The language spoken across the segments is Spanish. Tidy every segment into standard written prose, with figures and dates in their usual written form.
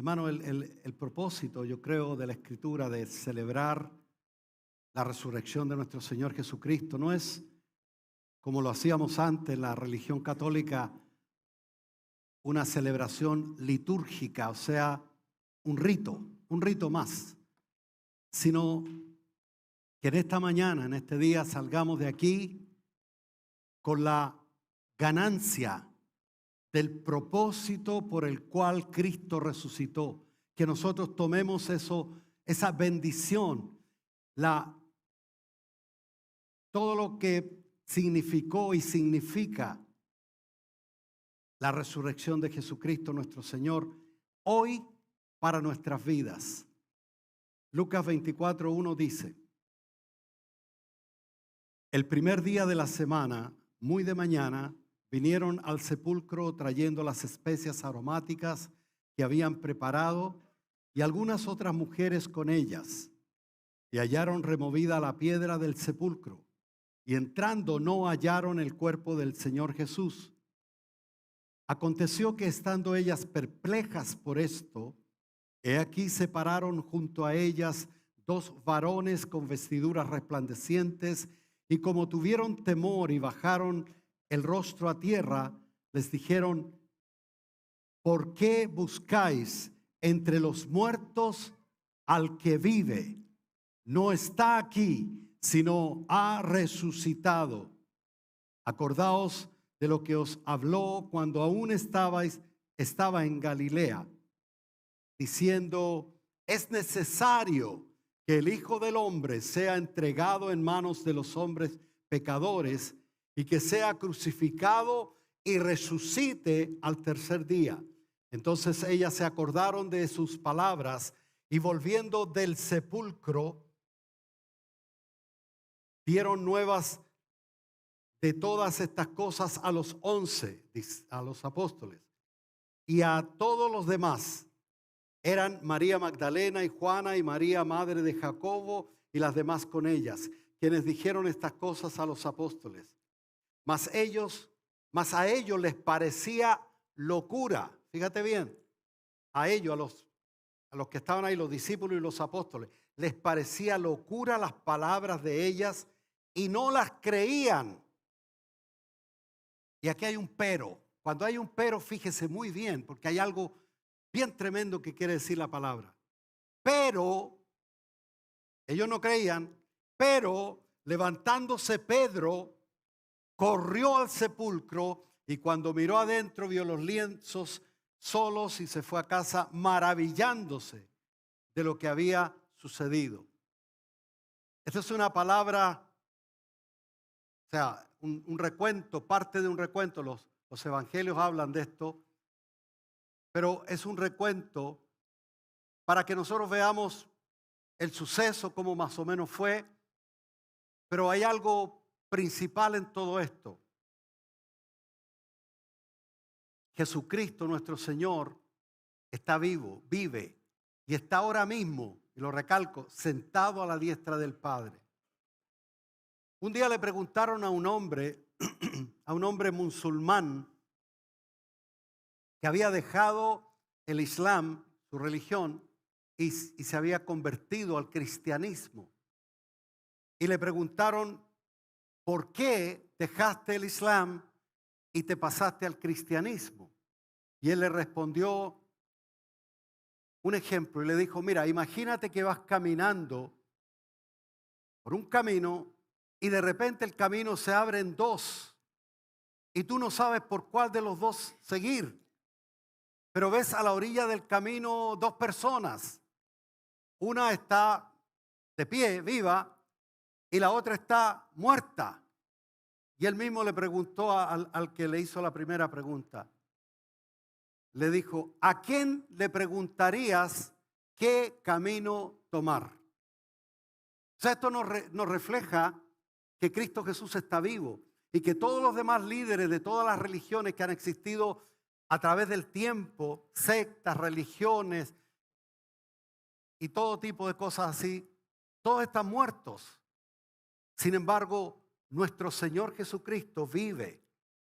Hermano, el propósito, yo creo, de la Escritura de celebrar la resurrección de nuestro Señor Jesucristo no es como lo hacíamos antes en la religión católica, una celebración litúrgica, o sea, un rito más, sino que en esta mañana, en este día, salgamos de aquí con la ganancia del propósito por el cual Cristo resucitó, que nosotros tomemos esa bendición, todo lo que significó y significa la resurrección de Jesucristo nuestro Señor, hoy para nuestras vidas. Lucas 24:1 dice: el primer día de la semana, muy de mañana, vinieron al sepulcro trayendo las especias aromáticas que habían preparado y algunas otras mujeres con ellas, y hallaron removida la piedra del sepulcro, y entrando no hallaron el cuerpo del Señor Jesús. Aconteció que estando ellas perplejas por esto, he aquí se pararon junto a ellas dos varones con vestiduras resplandecientes, y como tuvieron temor y bajaron el rostro a tierra, les dijeron: ¿por qué buscáis entre los muertos al que vive? No está aquí, sino ha resucitado. Acordaos de lo que os habló cuando aún estaba en Galilea, diciendo: es necesario que el Hijo del Hombre sea entregado en manos de los hombres pecadores y que sea crucificado y resucite al tercer día. Entonces ellas se acordaron de sus palabras y volviendo del sepulcro dieron nuevas de todas estas cosas a los 11, a los apóstoles, y a todos los demás. Eran María Magdalena y Juana y María, madre de Jacobo, y las demás con ellas, quienes dijeron estas cosas a los apóstoles. Mas a ellos les parecía locura. Fíjate bien, a ellos, a los que estaban ahí, los discípulos y los apóstoles, les parecía locura las palabras de ellas y no las creían. Y aquí hay un pero. Cuando hay un pero, fíjese muy bien, porque hay algo bien tremendo que quiere decir la palabra. Pero, ellos no creían, pero levantándose Pedro, corrió al sepulcro y cuando miró adentro vio los lienzos solos y se fue a casa maravillándose de lo que había sucedido. Esta es una palabra, o sea, un recuento, parte de un recuento. Los evangelios hablan de esto, pero es un recuento para que nosotros veamos el suceso, como más o menos fue, pero hay algo principal en todo esto. Jesucristo nuestro Señor está vivo, vive y está ahora mismo, y lo recalco, sentado a la diestra del Padre. Un día le preguntaron a un hombre musulmán que había dejado el Islam, su religión, y se había convertido al cristianismo. Y le preguntaron: ¿por qué dejaste el Islam y te pasaste al cristianismo? Y él le respondió un ejemplo y le dijo: mira, imagínate que vas caminando por un camino y de repente el camino se abre en dos y tú no sabes por cuál de los dos seguir, pero ves a la orilla del camino dos personas. Una está de pie, viva, y la otra está muerta. Y él mismo le preguntó al que le hizo la primera pregunta. Le dijo: ¿a quién le preguntarías qué camino tomar? O sea, esto nos refleja que Cristo Jesús está vivo y que todos los demás líderes de todas las religiones que han existido a través del tiempo, sectas, religiones y todo tipo de cosas así, todos están muertos. Sin embargo, nuestro Señor Jesucristo vive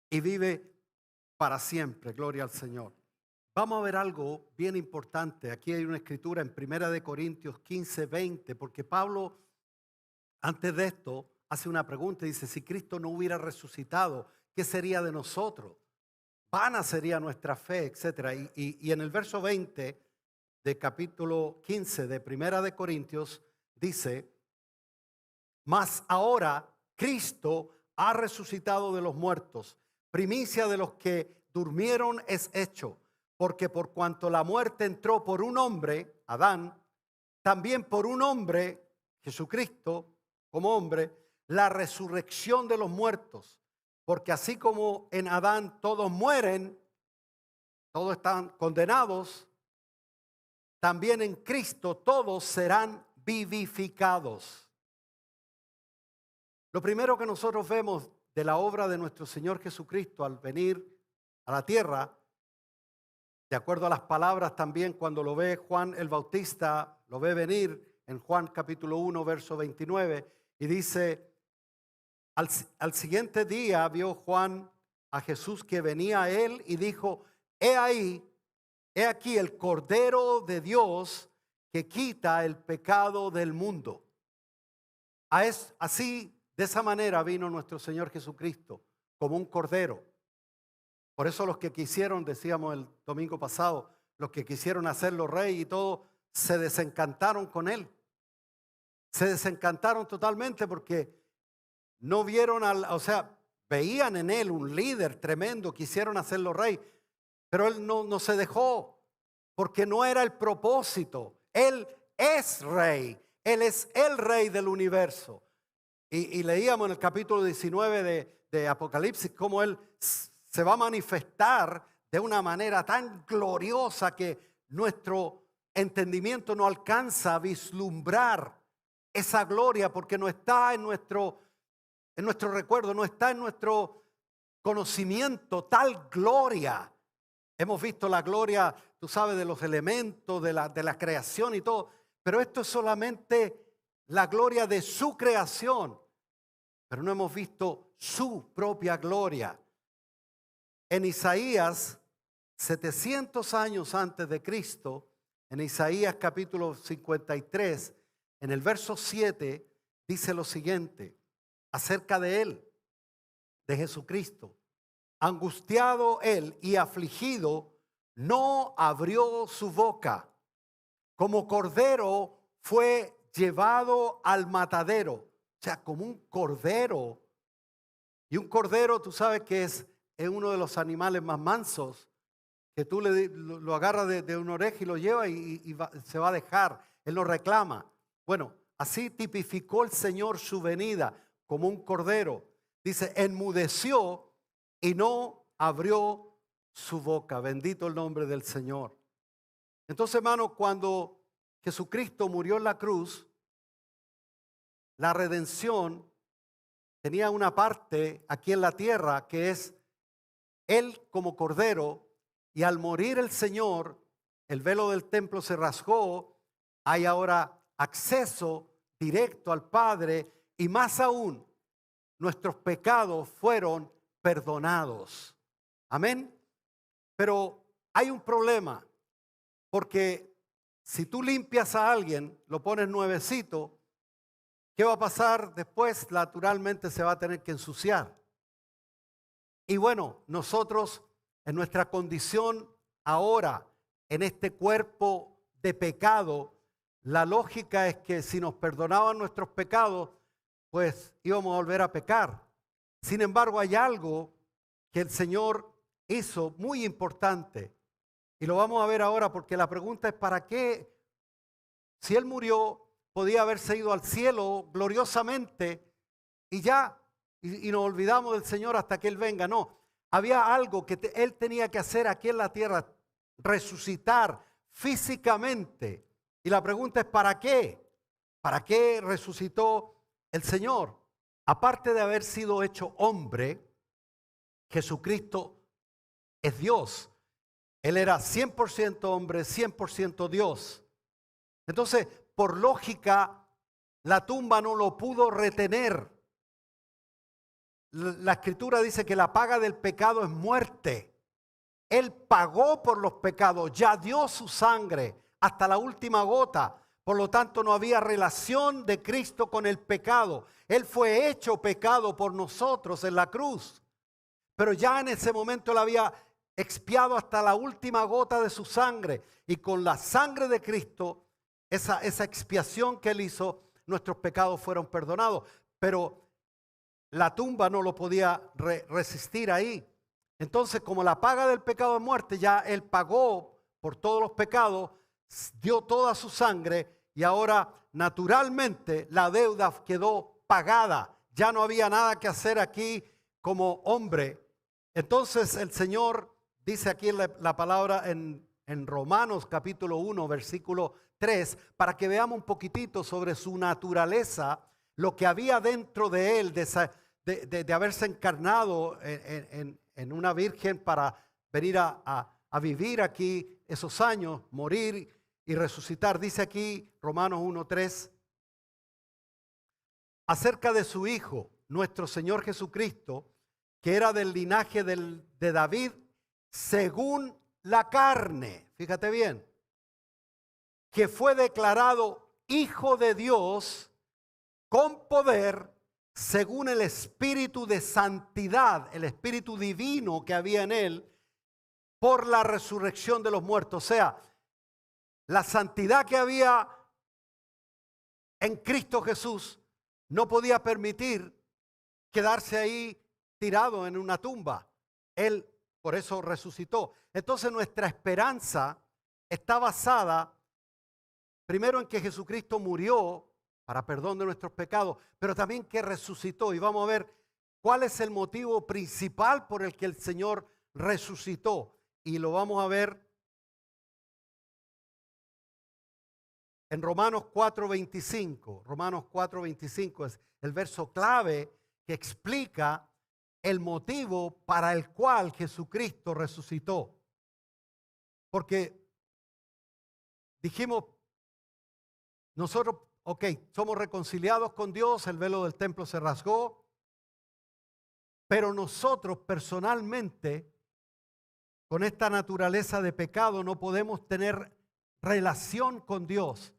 y vive para siempre. Gloria al Señor. Vamos a ver algo bien importante. Aquí hay una escritura en 1 Corintios 15:20, porque Pablo, antes de esto, hace una pregunta y dice, si Cristo no hubiera resucitado, ¿qué sería de nosotros? Vana sería nuestra fe, etcétera. Y en el verso 20 de capítulo 15 de 1 Corintios dice, mas ahora Cristo ha resucitado de los muertos, primicia de los que durmieron es hecho, porque por cuanto la muerte entró por un hombre, Adán, también por un hombre, Jesucristo, como hombre, la resurrección de los muertos, porque así como en Adán todos mueren, todos están condenados, también en Cristo todos serán vivificados. Lo primero que nosotros vemos de la obra de nuestro Señor Jesucristo al venir a la tierra, de acuerdo a las palabras también cuando lo ve Juan el Bautista, lo ve venir en Juan capítulo 1, verso 29, y dice, al siguiente día vio Juan a Jesús que venía a él y dijo, he aquí el Cordero de Dios que quita el pecado del mundo. Así, de esa manera vino nuestro Señor Jesucristo, como un cordero. Por eso los que quisieron, decíamos el domingo pasado, los que quisieron hacerlo rey y todo, se desencantaron con él. Se desencantaron totalmente porque no vieron veían en él un líder tremendo, quisieron hacerlo rey, pero él no se dejó, porque no era el propósito. Él es rey, él es el rey del universo. Y leíamos en el capítulo 19 de Apocalipsis cómo él se va a manifestar de una manera tan gloriosa que nuestro entendimiento no alcanza a vislumbrar esa gloria, porque no está en nuestro recuerdo, no está en nuestro conocimiento tal gloria. Hemos visto la gloria, tú sabes, de los elementos, de la creación y todo, pero esto es solamente la gloria de su creación, pero no hemos visto su propia gloria. En Isaías, 700 años antes de Cristo, en Isaías capítulo 53, en el verso 7, dice lo siguiente acerca de él, de Jesucristo. Angustiado él y afligido, no abrió su boca. Como cordero fue llevado al matadero. O sea, como un cordero. Y un cordero, tú sabes que es uno de los animales más mansos, que tú lo agarras de una oreja y lo lleva y se va a dejar. Él lo reclama. Bueno, así tipificó el Señor su venida, como un cordero. Dice, enmudeció y no abrió su boca. Bendito el nombre del Señor. Entonces, hermano, cuando Jesucristo murió en la cruz, la redención tenía una parte aquí en la tierra que es Él como cordero, y al morir el Señor, el velo del templo se rasgó, hay ahora acceso directo al Padre y más aún, nuestros pecados fueron perdonados. Amén. Pero hay un problema, porque si tú limpias a alguien, lo pones nuevecito, ¿qué va a pasar después? Naturalmente se va a tener que ensuciar. Y bueno, nosotros en nuestra condición ahora, en este cuerpo de pecado, la lógica es que si nos perdonaban nuestros pecados, pues íbamos a volver a pecar. Sin embargo, hay algo que el Señor hizo muy importante. Y lo vamos a ver ahora porque la pregunta es ¿para qué? Si Él murió, podía haberse ido al cielo gloriosamente y ya, y nos olvidamos del Señor hasta que Él venga. No, había algo que Él tenía que hacer aquí en la tierra, resucitar físicamente. Y la pregunta es ¿para qué? ¿Para qué resucitó el Señor? Aparte de haber sido hecho hombre, Jesucristo es Dios. Él era 100% hombre, 100% Dios. Entonces, por lógica, la tumba no lo pudo retener. La Escritura dice que la paga del pecado es muerte. Él pagó por los pecados, ya dio su sangre hasta la última gota. Por lo tanto, no había relación de Cristo con el pecado. Él fue hecho pecado por nosotros en la cruz. Pero ya en ese momento Él había expiado hasta la última gota de su sangre. Y con la sangre de Cristo, esa expiación que Él hizo, nuestros pecados fueron perdonados. Pero la tumba no lo podía resistir ahí. Entonces, como la paga del pecado es muerte, ya Él pagó por todos los pecados, dio toda su sangre y ahora naturalmente la deuda quedó pagada. Ya no había nada que hacer aquí como hombre. Entonces el Señor dice aquí la palabra en Romanos capítulo 1, versículo 3, para que veamos un poquitito sobre su naturaleza, lo que había dentro de Él, de haberse encarnado en una virgen para venir a vivir aquí esos años, morir y resucitar. Dice aquí Romanos 1:3, acerca de su Hijo, nuestro Señor Jesucristo, que era del linaje de David, según la carne, fíjate bien, que fue declarado Hijo de Dios con poder, según el Espíritu de santidad, el Espíritu divino que había en Él, por la resurrección de los muertos. O sea, la santidad que había en Cristo Jesús no podía permitir quedarse ahí tirado en una tumba. Él por eso resucitó. Entonces nuestra esperanza está basada primero en que Jesucristo murió para perdón de nuestros pecados, pero también que resucitó. Y vamos a ver cuál es el motivo principal por el que el Señor resucitó. Y lo vamos a ver en Romanos 4:25. Romanos 4:25 es el verso clave que explica el motivo para el cual Jesucristo resucitó. Porque dijimos, nosotros, somos reconciliados con Dios, el velo del templo se rasgó, pero nosotros personalmente, con esta naturaleza de pecado, no podemos tener relación con Dios.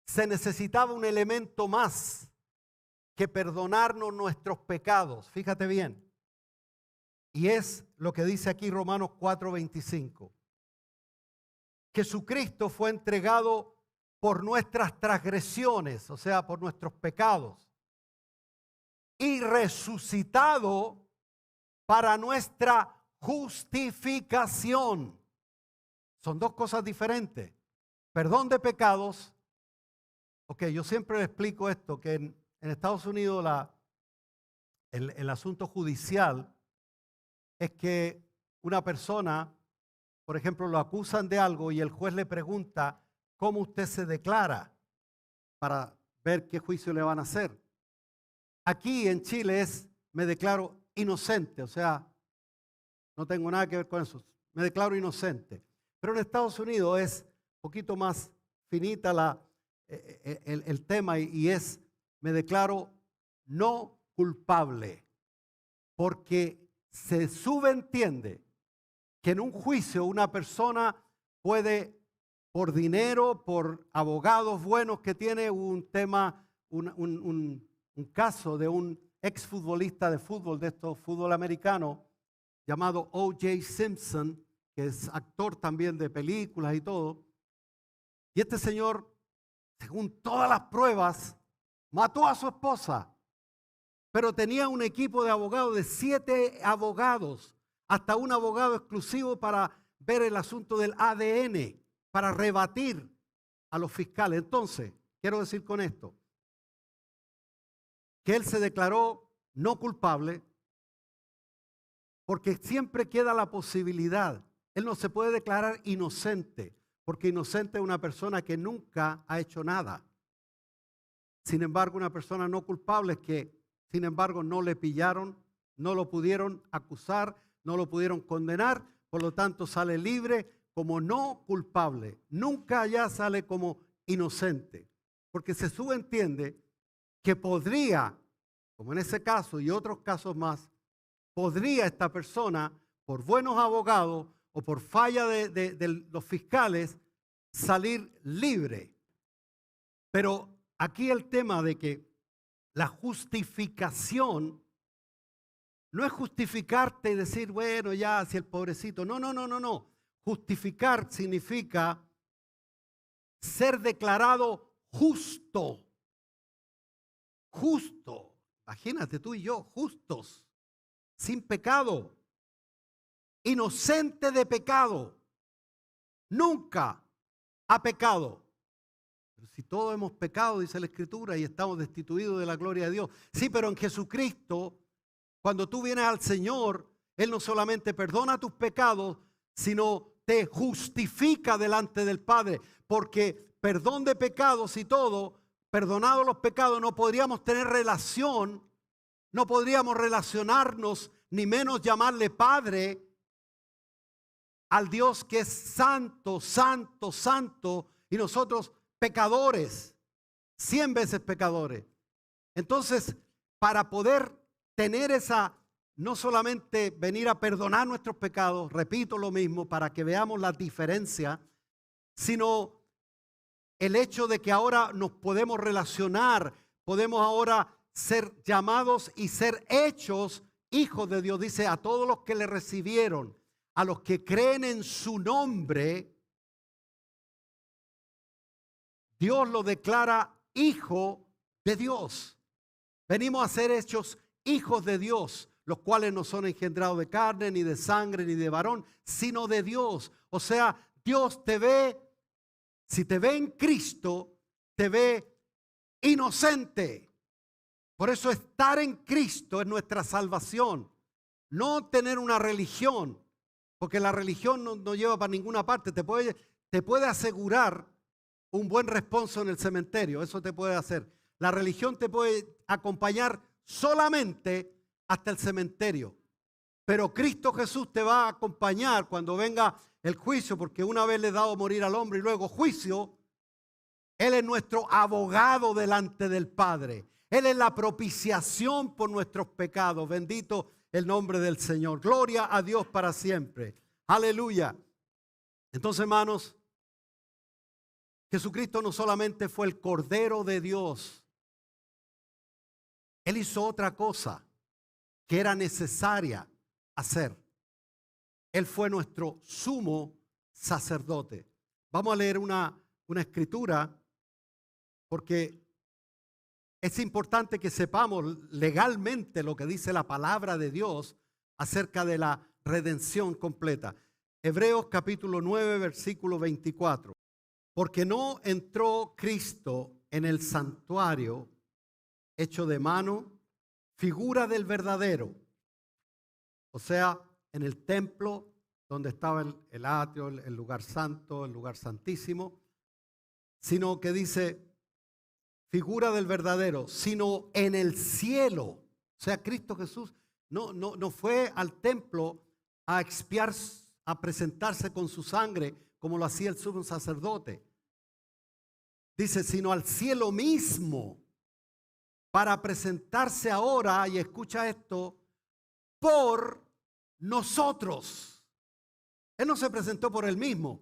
Se necesitaba un elemento más que perdonarnos nuestros pecados. Fíjate bien. Y es lo que dice aquí Romanos 4:25. Jesucristo fue entregado por nuestras transgresiones, o sea, por nuestros pecados, y resucitado para nuestra justificación. Son dos cosas diferentes. Perdón de pecados. Yo siempre le explico esto, que en Estados Unidos el asunto judicial es que una persona, por ejemplo, lo acusan de algo y el juez le pregunta cómo usted se declara para ver qué juicio le van a hacer. Aquí en Chile me declaro inocente, o sea, no tengo nada que ver con eso, me declaro inocente. Pero en Estados Unidos es un poquito más finita el tema y me declaro no culpable, porque se subentiende que en un juicio una persona puede, por dinero, por abogados buenos que tiene, un caso de un exfutbolista de fútbol, de estos fútbol americano, llamado O.J. Simpson, que es actor también de películas y todo. Y este señor, según todas las pruebas, mató a su esposa, pero tenía un equipo de abogados de 7 abogados, hasta un abogado exclusivo para ver el asunto del ADN, para rebatir a los fiscales. Entonces, quiero decir con esto, que él se declaró no culpable, porque siempre queda la posibilidad. Él no se puede declarar inocente, porque inocente es una persona que nunca ha hecho nada. Sin embargo, una persona no culpable es que, sin embargo, no le pillaron, no lo pudieron acusar, no lo pudieron condenar, por lo tanto sale libre como no culpable. Nunca ya sale como inocente, porque se subentiende que podría, como en ese caso y otros casos más, podría esta persona, por buenos abogados o por falla de los fiscales salir libre. Pero aquí el tema de que la justificación no es justificarte y decir, bueno, ya, si el pobrecito. No, no, no, no, no. Justificar significa ser declarado justo. Justo. Imagínate tú y yo, justos, sin pecado, inocente de pecado. Nunca ha pecado. Pero si todos hemos pecado, dice la Escritura, y estamos destituidos de la gloria de Dios. Sí, pero en Jesucristo, cuando tú vienes al Señor, Él no solamente perdona tus pecados, sino te justifica delante del Padre. Porque perdón de pecados y todo, perdonados los pecados, no podríamos tener relación, no podríamos relacionarnos, ni menos llamarle Padre al Dios que es santo, santo, santo, y nosotros pecadores, 100 veces pecadores. Entonces, para poder tener esa, no solamente venir a perdonar nuestros pecados, repito lo mismo, para que veamos la diferencia, sino el hecho de que ahora nos podemos relacionar, podemos ahora ser llamados y ser hechos hijos de Dios. Dice, a todos los que le recibieron, a los que creen en su nombre, Dios lo declara hijo de Dios. Venimos a ser hechos hijos de Dios, los cuales no son engendrados de carne, ni de sangre, ni de varón, sino de Dios. O sea, Dios te ve, si te ve en Cristo, te ve inocente. Por eso estar en Cristo es nuestra salvación. No tener una religión, porque la religión no lleva para ninguna parte. Te puede asegurar un buen responso en el cementerio, eso te puede hacer. La religión te puede acompañar solamente hasta el cementerio. Pero Cristo Jesús te va a acompañar cuando venga el juicio, porque una vez le he dado morir al hombre y luego juicio. Él es nuestro abogado delante del Padre. Él es la propiciación por nuestros pecados. Bendito el nombre del Señor. Gloria a Dios para siempre. Aleluya. Entonces, hermanos, Jesucristo no solamente fue el Cordero de Dios. Él hizo otra cosa que era necesaria hacer. Él fue nuestro sumo sacerdote. Vamos a leer una escritura porque es importante que sepamos legalmente lo que dice la palabra de Dios acerca de la redención completa. Hebreos capítulo 9, versículo 24. Porque no entró Cristo en el santuario hecho de mano, figura del verdadero. O sea, en el templo donde estaba el atrio, el lugar santo, el lugar santísimo, sino que dice figura del verdadero, sino en el cielo. O sea, Cristo Jesús no fue al templo a expiar, a presentarse con su sangre como lo hacía el sumo sacerdote. Dice, sino al cielo mismo, para presentarse ahora, y escucha esto, por nosotros. Él no se presentó por él mismo.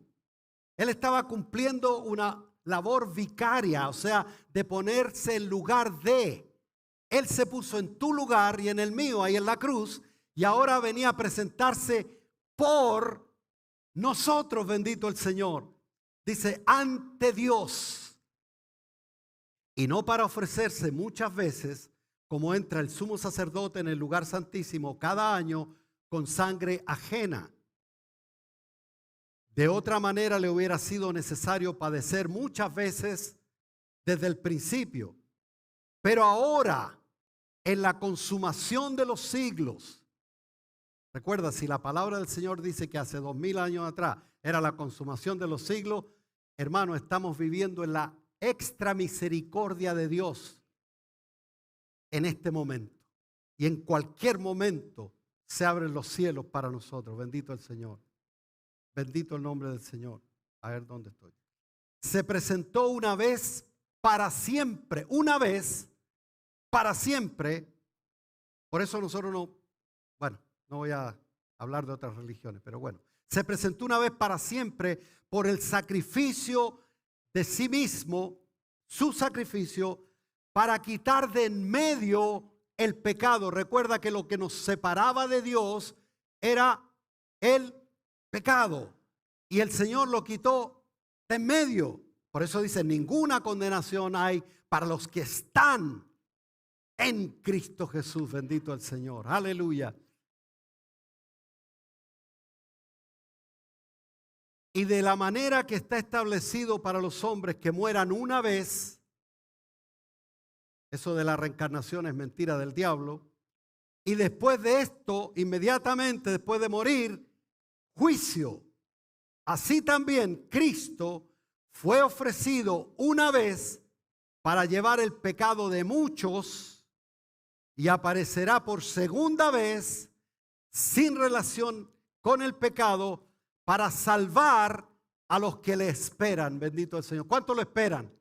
Él estaba cumpliendo una labor vicaria, o sea, de ponerse en lugar de. Él se puso en tu lugar y en el mío, ahí en la cruz, y ahora venía a presentarse por nosotros, bendito el Señor. Dice, ante Dios. Y no para ofrecerse muchas veces, como entra el sumo sacerdote en el lugar santísimo cada año con sangre ajena. De otra manera le hubiera sido necesario padecer muchas veces desde el principio. Pero ahora, en la consumación de los siglos, recuerda, si la palabra del Señor dice que hace 2000 años atrás era la consumación de los siglos, hermano, estamos viviendo en la extra misericordia de Dios en este momento. Y en cualquier momento se abren los cielos para nosotros. Bendito el Señor. Bendito el nombre del Señor. A ver dónde estoy. Se presentó una vez para siempre. Una vez para siempre. Por eso nosotros no voy a hablar de otras religiones, pero bueno. se presentó una vez para siempre por el sacrificio de sí mismo, su sacrificio, para quitar de en medio el pecado. Recuerda que lo que nos separaba de Dios era el pecado. Y el Señor lo quitó de en medio. Por eso dice, ninguna condenación hay para los que están en Cristo Jesús. Bendito el Señor. Aleluya. Y de la manera que está establecido para los hombres que mueran una vez, eso de la reencarnación es mentira del diablo, y después de esto, inmediatamente después de morir, juicio. Así también Cristo fue ofrecido una vez para llevar el pecado de muchos y aparecerá por segunda vez sin relación con el pecado para salvar a los que le esperan. Bendito el Señor. ¿Cuántos lo esperan?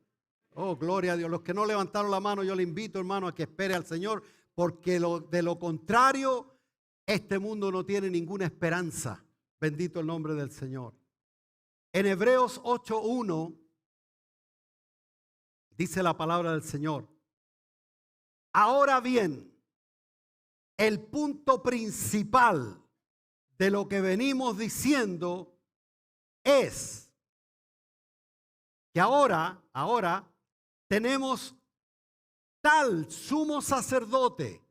Oh, gloria a Dios. Los que no levantaron la mano, yo le invito, hermano, a que espere al Señor, porque de lo contrario, este mundo no tiene ninguna esperanza. Bendito el nombre del Señor. En Hebreos 8:1 dice la palabra del Señor. Ahora bien, el punto principal de lo que venimos diciendo es que ahora tenemos tal sumo sacerdote,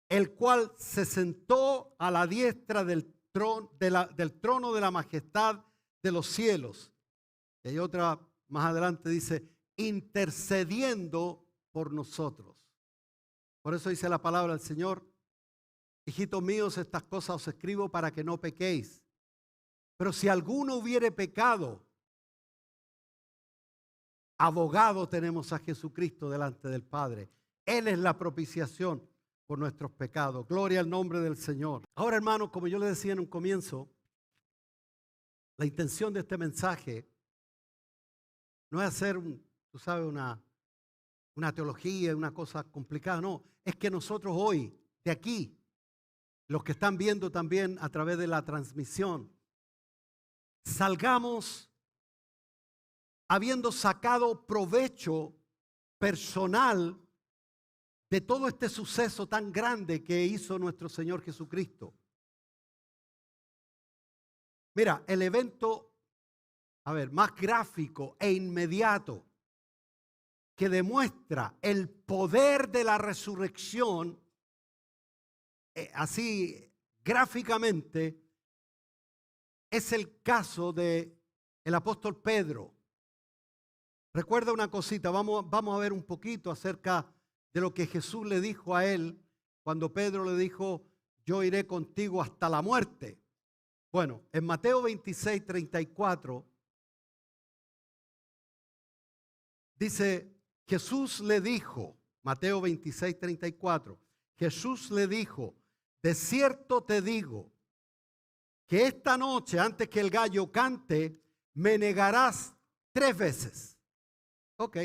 el cual se sentó a la diestra del trono de la majestad de los cielos. Y hay otra más adelante dice, intercediendo por nosotros. Por eso dice la palabra del Señor, hijitos míos, estas cosas os escribo para que no pequéis. Pero si alguno hubiere pecado, abogado tenemos a Jesucristo delante del Padre. Él es la propiciación por nuestros pecados. Gloria al nombre del Señor. Ahora, hermanos, como yo les decía en un comienzo, la intención de este mensaje no es hacer, tú sabes, una teología, una cosa complicada. No, es que nosotros hoy, de aquí, los que están viendo también a través de la transmisión, salgamos habiendo sacado provecho personal de todo este suceso tan grande que hizo nuestro Señor Jesucristo. Mira, el evento, más gráfico e inmediato que demuestra el poder de la resurrección, así gráficamente, es el caso del apóstol Pedro. Recuerda una cosita, vamos a ver un poquito acerca de lo que Jesús le dijo a él cuando Pedro le dijo, yo iré contigo hasta la muerte. Bueno, en Mateo 26:34 dice, Jesús le dijo, Mateo 26:34, Jesús le dijo, de cierto te digo, que esta noche antes que el gallo cante, me negarás 3 veces. Ok.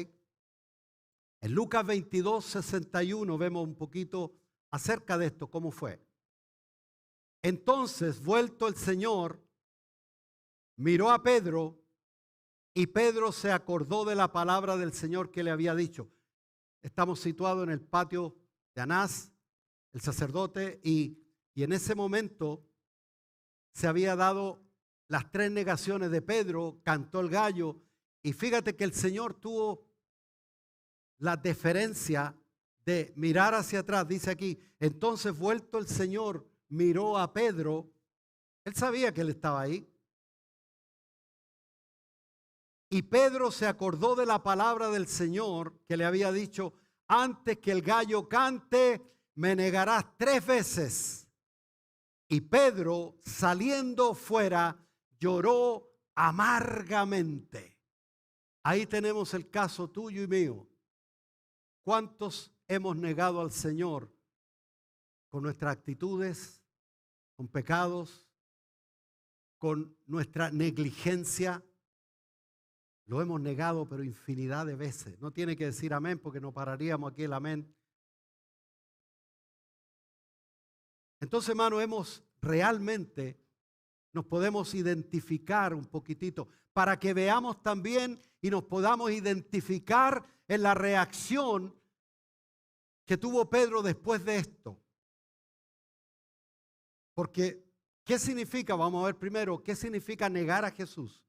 En Lucas 22:61 vemos un poquito acerca de esto, cómo fue. Entonces, vuelto el Señor, miró a Pedro y Pedro se acordó de la palabra del Señor que le había dicho. Estamos situados en el patio de Anás, el sacerdote, y en ese momento se había dado las 3 negaciones de Pedro, cantó el gallo, y fíjate que el Señor tuvo la deferencia de mirar hacia atrás. Dice aquí, entonces vuelto el Señor miró a Pedro, él sabía que él estaba ahí, y Pedro se acordó de la palabra del Señor que le había dicho, antes que el gallo cante, me negarás 3 veces. Y Pedro, saliendo fuera, lloró amargamente. Ahí tenemos el caso tuyo y mío. ¿Cuántos hemos negado al Señor con nuestras actitudes, con pecados, con nuestra negligencia? Lo hemos negado, pero infinidad de veces. No tiene que decir amén porque no pararíamos aquí el amén. Entonces, hermano, hemos realmente nos podemos identificar un poquitito, para que veamos también y nos podamos identificar en la reacción que tuvo Pedro después de esto. Porque, ¿qué significa? Vamos a ver primero, ¿qué significa negar a Jesús?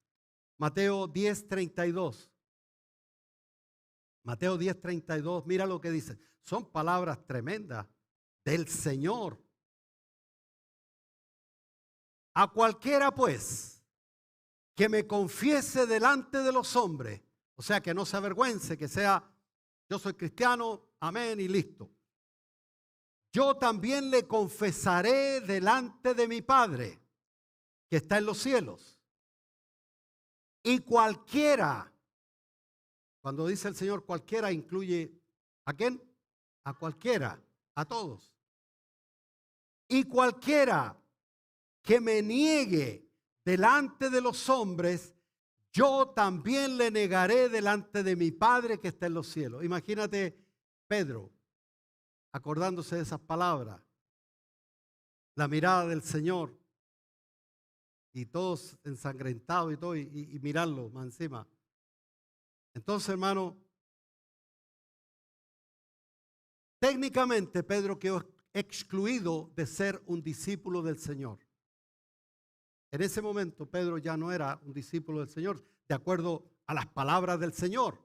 Mateo 10:32. Mateo 10:32, mira lo que dice. Son palabras tremendas del Señor. A cualquiera, pues, que me confiese delante de los hombres, o sea, que no se avergüence, que sea, yo soy cristiano, amén y listo. Yo también le confesaré delante de mi Padre, que está en los cielos. Y cualquiera, cuando dice el Señor cualquiera, incluye ¿a quién? A cualquiera, a todos. Y cualquiera que me niegue delante de los hombres, yo también le negaré delante de mi Padre que está en los cielos. Imagínate Pedro acordándose de esas palabras, la mirada del Señor y todos ensangrentados y todo, y mirarlo más encima. Entonces, hermano, técnicamente Pedro quedó excluido de ser un discípulo del Señor. En ese momento Pedro ya no era un discípulo del Señor, de acuerdo a las palabras del Señor.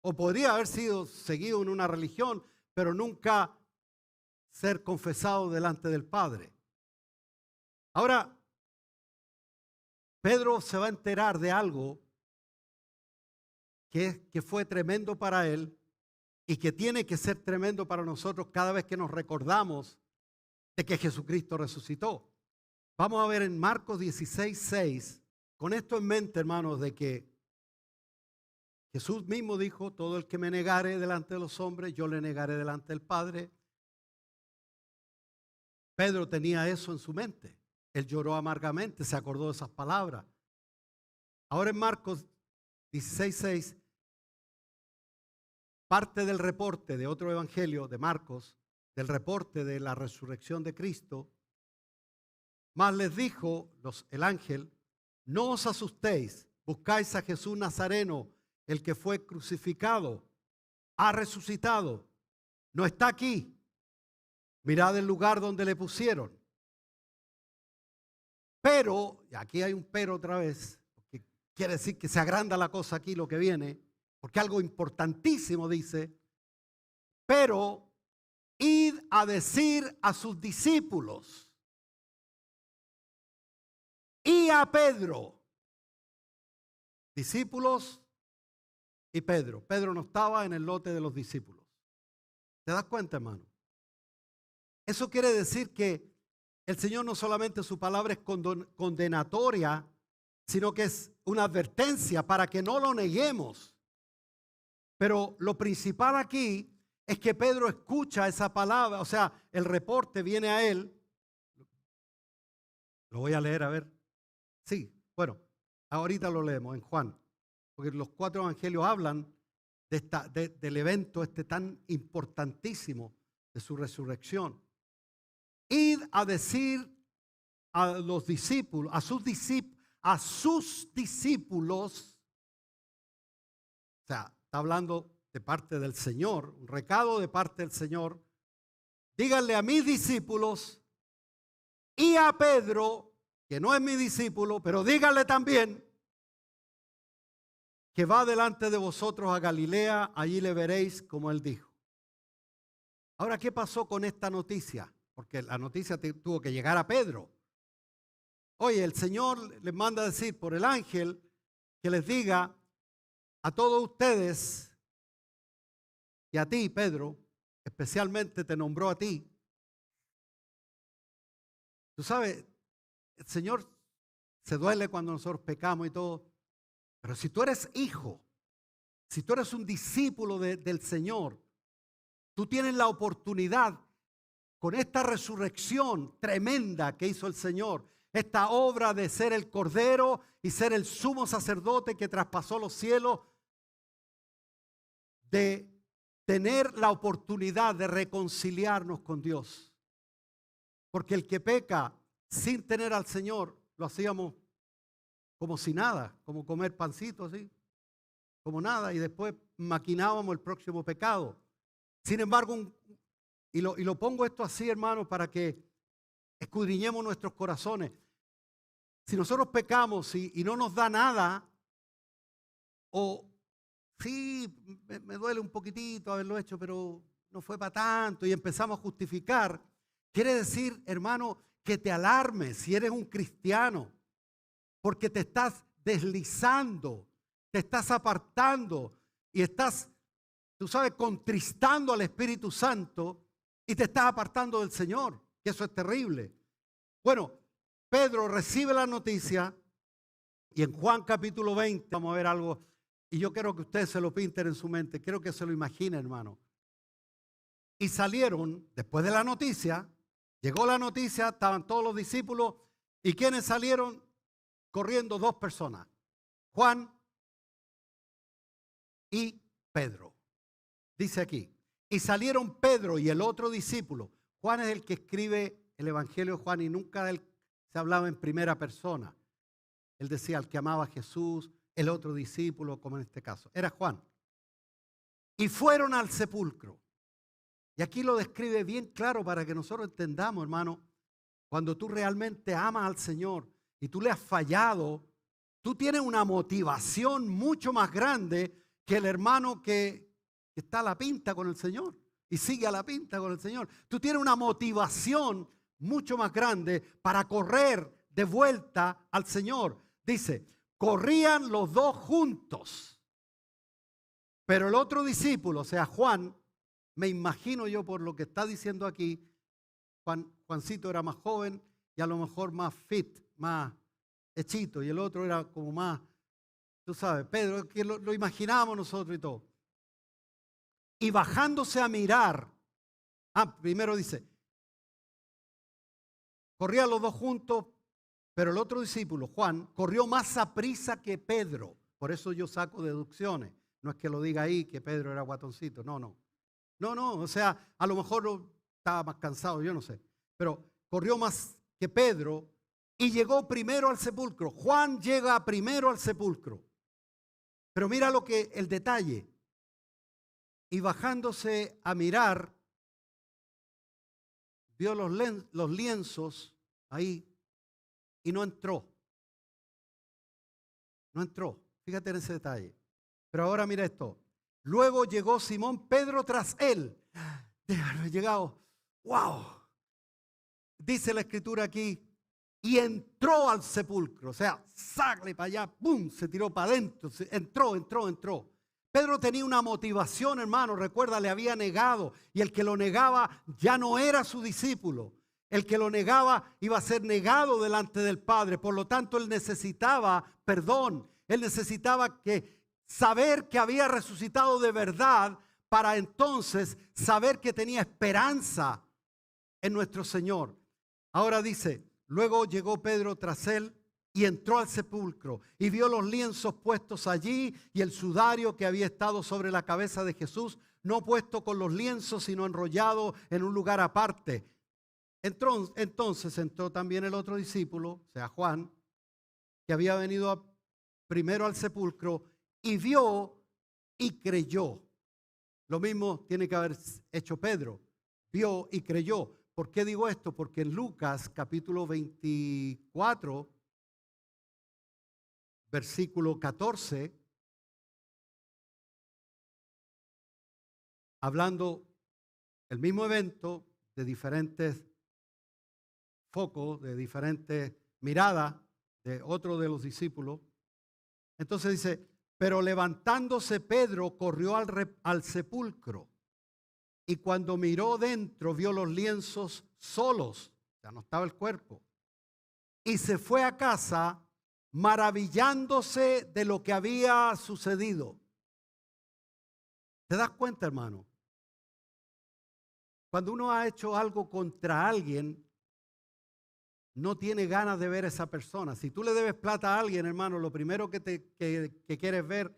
O podría haber sido seguido en una religión, pero nunca ser confesado delante del Padre. Ahora, Pedro se va a enterar de algo que fue tremendo para él y que tiene que ser tremendo para nosotros cada vez que nos recordamos de que Jesucristo resucitó. Vamos a ver en Marcos 16:6, con esto en mente, hermanos, de que Jesús mismo dijo, todo el que me negare delante de los hombres, yo le negaré delante del Padre. Pedro tenía eso en su mente. Él lloró amargamente, se acordó de esas palabras. Ahora en Marcos 16:6, parte del reporte de otro evangelio de Marcos, del reporte de la resurrección de Cristo, mas les dijo el ángel, no os asustéis, buscáis a Jesús Nazareno, el que fue crucificado, ha resucitado, no está aquí. Mirad el lugar donde le pusieron. Pero, y aquí hay un pero otra vez, porque quiere decir que se agranda la cosa aquí lo que viene, porque algo importantísimo dice, pero id a decir a sus discípulos y a Pedro, discípulos y Pedro. Pedro no estaba en el lote de los discípulos. ¿Te das cuenta, hermano? Eso quiere decir que el Señor no solamente su palabra es condenatoria, sino que es una advertencia para que no lo neguemos. Pero lo principal aquí es que Pedro escucha esa palabra, o sea, el reporte viene a él. Lo voy a leer, a ver. Sí, bueno, ahorita lo leemos en Juan, porque los 4 evangelios hablan del evento tan importantísimo de su resurrección. Id a decir a los discípulos, a sus discípulos, o sea, está hablando de parte del Señor, un recado de parte del Señor. Díganle a mis discípulos y a Pedro, que no es mi discípulo, pero díganle también que va delante de vosotros a Galilea, allí le veréis como él dijo. Ahora, ¿qué pasó con esta noticia? Porque la noticia tuvo que llegar a Pedro. Oye, el Señor les manda a decir por el ángel que les diga a todos ustedes y a ti, Pedro, especialmente te nombró a ti. Tú sabes, el Señor se duele cuando nosotros pecamos y todo, pero si tú eres hijo, si tú eres un discípulo del Señor, tú tienes la oportunidad con esta resurrección tremenda que hizo el Señor, esta obra de ser el Cordero y ser el sumo sacerdote que traspasó los cielos, de tener la oportunidad de reconciliarnos con Dios. Porque el que peca sin tener al Señor, lo hacíamos como si nada, como comer pancito así, como nada, y después maquinábamos el próximo pecado. Sin embargo, y lo pongo esto así, hermano, para que escudriñemos nuestros corazones. Si nosotros pecamos y no nos da nada, o sí, me duele un poquitito haberlo hecho, pero no fue para tanto, y empezamos a justificar, quiere decir, hermano, que te alarmes si eres un cristiano, porque te estás deslizando, te estás apartando y estás, tú sabes, contristando al Espíritu Santo y te estás apartando del Señor, y eso es terrible. Bueno, Pedro recibe la noticia y en Juan capítulo 20 vamos a ver algo, y yo quiero que ustedes se lo pinten en su mente, quiero que se lo imaginen, hermano. Y salieron, después de la noticia, llegó la noticia, estaban todos los discípulos, ¿y quiénes salieron? Corriendo 2 personas, Juan y Pedro. Dice aquí, y salieron Pedro y el otro discípulo. Juan es el que escribe el Evangelio de Juan y nunca de él se hablaba en primera persona. Él decía al que amaba a Jesús, el otro discípulo, como en este caso. Era Juan. Y fueron al sepulcro. Y aquí lo describe bien claro para que nosotros entendamos, hermano, cuando tú realmente amas al Señor y tú le has fallado, tú tienes una motivación mucho más grande que el hermano que está a la pinta con el Señor y sigue a la pinta con el Señor. Tú tienes una motivación mucho más grande para correr de vuelta al Señor. Dice, corrían los 2 juntos, pero el otro discípulo, o sea, Juan, me imagino yo por lo que está diciendo aquí, Juancito era más joven y a lo mejor más fit, más hechito, y el otro era como más, tú sabes, Pedro, que lo imaginamos nosotros y todo. Y bajándose a mirar, primero dice, corrían los 2 juntos, pero el otro discípulo, Juan, corrió más aprisa que Pedro. Por eso yo saco deducciones. No es que lo diga ahí que Pedro era guatoncito, no. No, o sea, a lo mejor estaba más cansado, yo no sé. Pero corrió más que Pedro y llegó primero al sepulcro. Juan llega primero al sepulcro. Pero mira lo que el detalle. Y bajándose a mirar, vio los lienzos ahí y no entró. No entró. Fíjate en ese detalle. Pero ahora mira esto. Luego llegó Simón Pedro tras él. Debe haber llegado. ¡Wow! Dice la escritura aquí. Y entró al sepulcro. O sea, sale para allá. ¡Pum! Se tiró para adentro. Entró. Pedro tenía una motivación, hermano. Recuerda, le había negado. Y el que lo negaba ya no era su discípulo. El que lo negaba iba a ser negado delante del Padre. Por lo tanto, él necesitaba perdón. Él necesitaba saber que había resucitado de verdad para entonces saber que tenía esperanza en nuestro Señor. Ahora dice, luego llegó Pedro tras él y entró al sepulcro y vio los lienzos puestos allí y el sudario que había estado sobre la cabeza de Jesús, no puesto con los lienzos, sino enrollado en un lugar aparte. Entonces entró también el otro discípulo, o sea, Juan, que había venido primero al sepulcro y vio y creyó. Lo mismo tiene que haber hecho Pedro. Vio y creyó. ¿Por qué digo esto? Porque en Lucas capítulo 24, versículo 14, hablando el mismo evento de diferentes focos, de diferentes miradas de otro de los discípulos. Entonces dice, pero levantándose Pedro corrió al sepulcro y cuando miró dentro vio los lienzos solos, ya no estaba el cuerpo, y se fue a casa maravillándose de lo que había sucedido. ¿Te das cuenta, hermano? Cuando uno ha hecho algo contra alguien, no tiene ganas de ver a esa persona. Si tú le debes plata a alguien, hermano, lo primero que quieres ver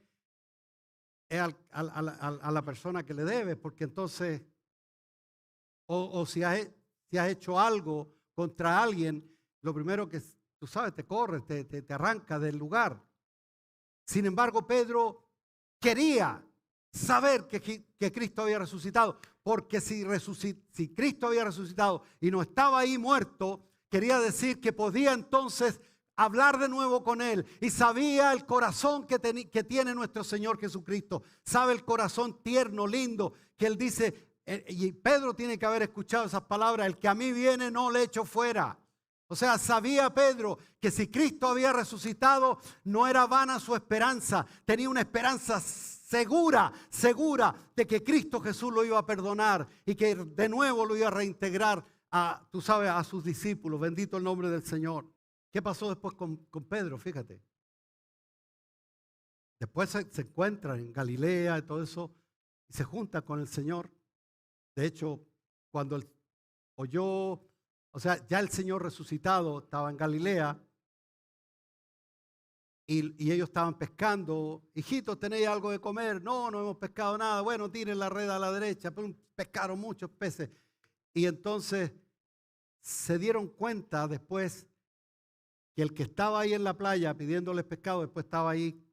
es a la persona que le debes, porque entonces, si has hecho algo contra alguien, lo primero que tú sabes, te corre, te arranca del lugar. Sin embargo, Pedro quería saber que Cristo había resucitado, porque si Cristo había resucitado y no estaba ahí muerto, quería decir que podía entonces hablar de nuevo con Él. Y sabía el corazón que tiene nuestro Señor Jesucristo. Sabe el corazón tierno, lindo, que Él dice, y Pedro tiene que haber escuchado esas palabras: el que a mí viene no le echo fuera. O sea, sabía Pedro que si Cristo había resucitado, no era vana su esperanza. Tenía una esperanza segura de que Cristo Jesús lo iba a perdonar y que de nuevo lo iba a reintegrar tú sabes, a sus discípulos. Bendito el nombre del Señor. ¿Qué pasó después con Pedro? Fíjate. Después se encuentra en Galilea y todo eso y se junta con el Señor. De hecho, cuando él oyó, o sea, ya el Señor resucitado estaba en Galilea y ellos estaban pescando. Hijitos, ¿tenéis algo de comer? No, no hemos pescado nada. Bueno, tiren la red a la derecha. Pero pescaron muchos peces. Y entonces se dieron cuenta después que el que estaba ahí en la playa pidiéndoles pescado, después estaba ahí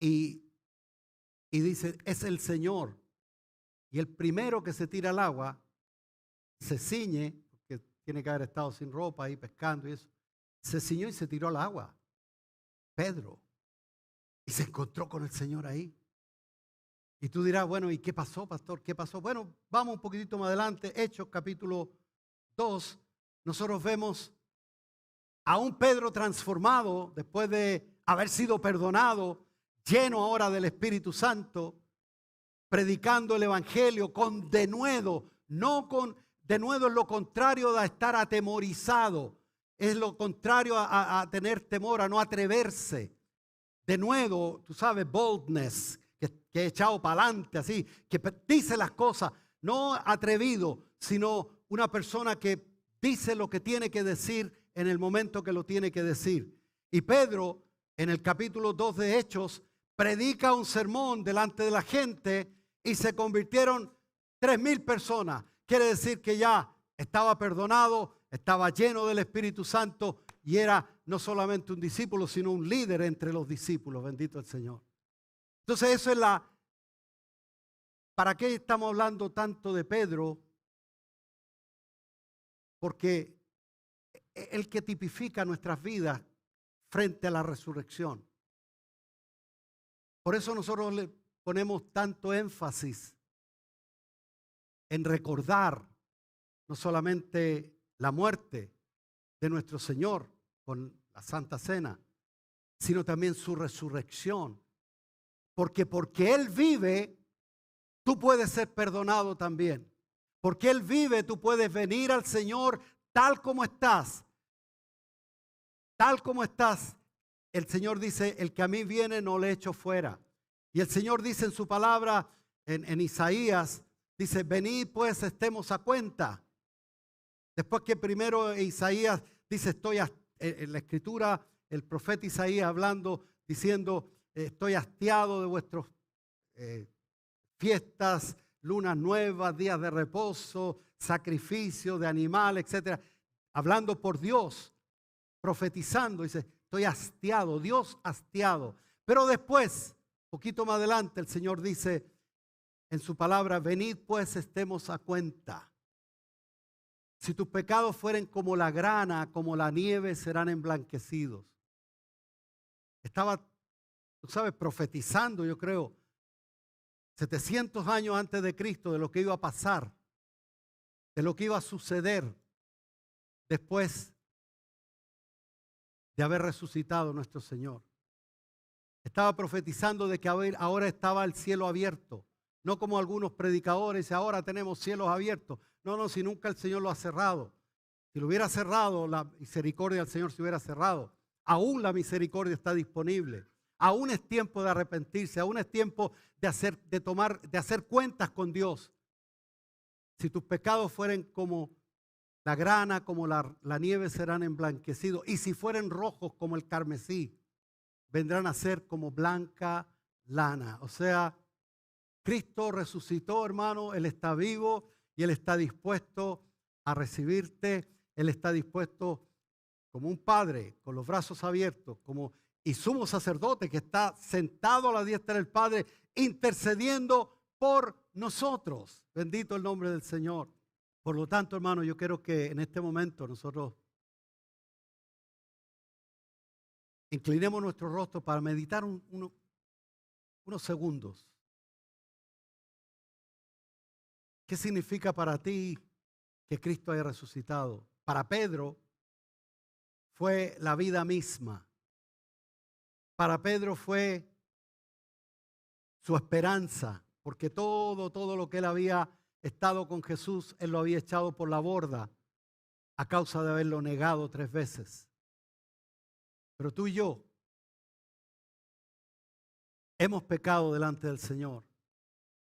y dice, es el Señor. Y el primero que se tira al agua se ciñe, porque tiene que haber estado sin ropa ahí pescando y eso, se ciñó y se tiró al agua. Pedro. Y se encontró con el Señor ahí. Y tú dirás, bueno, ¿y qué pasó, pastor? ¿Qué pasó? Bueno, vamos un poquitito más adelante. Hechos capítulo 2. Nosotros vemos a un Pedro transformado después de haber sido perdonado, lleno ahora del Espíritu Santo, predicando el Evangelio con denuedo. Denuedo es lo contrario a estar atemorizado. Es lo contrario a tener temor, a no atreverse. Denuedo, tú sabes, boldness, que echado para adelante, así, que dice las cosas, no atrevido, sino una persona que dice lo que tiene que decir en el momento que lo tiene que decir. Y Pedro, en el capítulo 2 de Hechos, predica un sermón delante de la gente y se convirtieron 3,000 personas. Quiere decir que ya estaba perdonado, estaba lleno del Espíritu Santo y era no solamente un discípulo, sino un líder entre los discípulos. Bendito el Señor. Entonces eso es ¿para qué estamos hablando tanto de Pedro? Porque el que tipifica nuestras vidas frente a la resurrección. Por eso nosotros le ponemos tanto énfasis en recordar no solamente la muerte de nuestro Señor con la Santa Cena, sino también su resurrección. Porque Él vive, tú puedes ser perdonado también. Porque Él vive, tú puedes venir al Señor tal como estás. Tal como estás. El Señor dice, el que a mí viene no le echo fuera. Y el Señor dice en su palabra, en Isaías, dice, venid pues estemos a cuenta. Después que primero Isaías dice, en la escritura, el profeta Isaías hablando, diciendo, estoy hastiado de vuestras fiestas, lunas nuevas, días de reposo, sacrificio de animales, etcétera. Hablando por Dios, profetizando, dice, estoy hastiado, Dios hastiado. Pero después, poquito más adelante, el Señor dice en su palabra, venid pues estemos a cuenta. Si tus pecados fueren como la grana, como la nieve, serán emblanquecidos. Estaba, tú sabes, profetizando, yo creo, 700 años antes de Cristo, de lo que iba a pasar, de lo que iba a suceder después de haber resucitado nuestro Señor. Estaba profetizando de que ahora estaba el cielo abierto. No como algunos predicadores, ahora tenemos cielos abiertos. No, si nunca el Señor lo ha cerrado. Si lo hubiera cerrado, la misericordia del Señor se hubiera cerrado. Aún la misericordia está disponible. Aún es tiempo de arrepentirse. Aún es tiempo de hacer cuentas con Dios. Si tus pecados fueren como la grana, como la nieve, serán emblanquecidos. Y si fueren rojos como el carmesí, vendrán a ser como blanca lana. O sea, Cristo resucitó, hermano. Él está vivo y Él está dispuesto a recibirte. Él está dispuesto como un padre con los brazos abiertos, y sumo sacerdote que está sentado a la diestra del Padre, intercediendo por nosotros. Bendito el nombre del Señor. Por lo tanto, hermano, yo quiero que en este momento nosotros inclinemos nuestro rostro para meditar unos segundos. ¿Qué significa para ti que Cristo haya resucitado? Para Pedro fue la vida misma. Para Pedro fue su esperanza, porque todo lo que él había estado con Jesús, él lo había echado por la borda a causa de haberlo negado 3 veces. Pero tú y yo hemos pecado delante del Señor.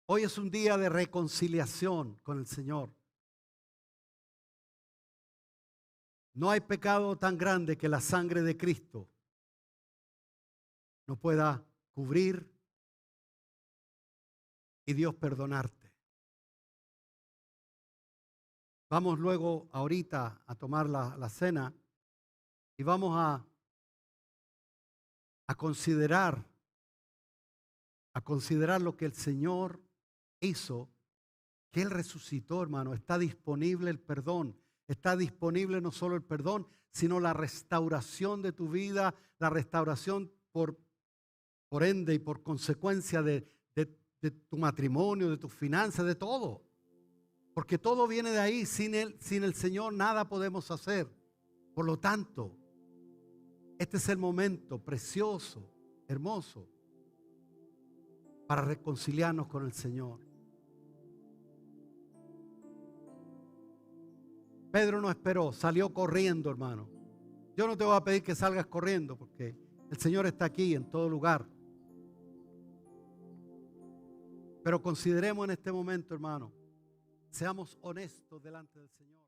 Hoy es un día de reconciliación con el Señor. No hay pecado tan grande que la sangre de Cristo no pueda cubrir y Dios perdonarte. Vamos luego ahorita a tomar la cena y vamos a considerar lo que el Señor hizo, que Él resucitó, hermano. Está disponible el perdón. Está disponible no solo el perdón, sino la restauración de tu vida, la restauración por ende y por consecuencia de tu matrimonio, de tus finanzas, de todo. Porque todo viene de ahí. Sin el Señor nada podemos hacer. Por lo tanto, este es el momento precioso, hermoso, para reconciliarnos con el Señor. Pedro no esperó, salió corriendo, hermano. Yo no te voy a pedir que salgas corriendo porque el Señor está aquí en todo lugar. Pero consideremos en este momento, hermano, seamos honestos delante del Señor.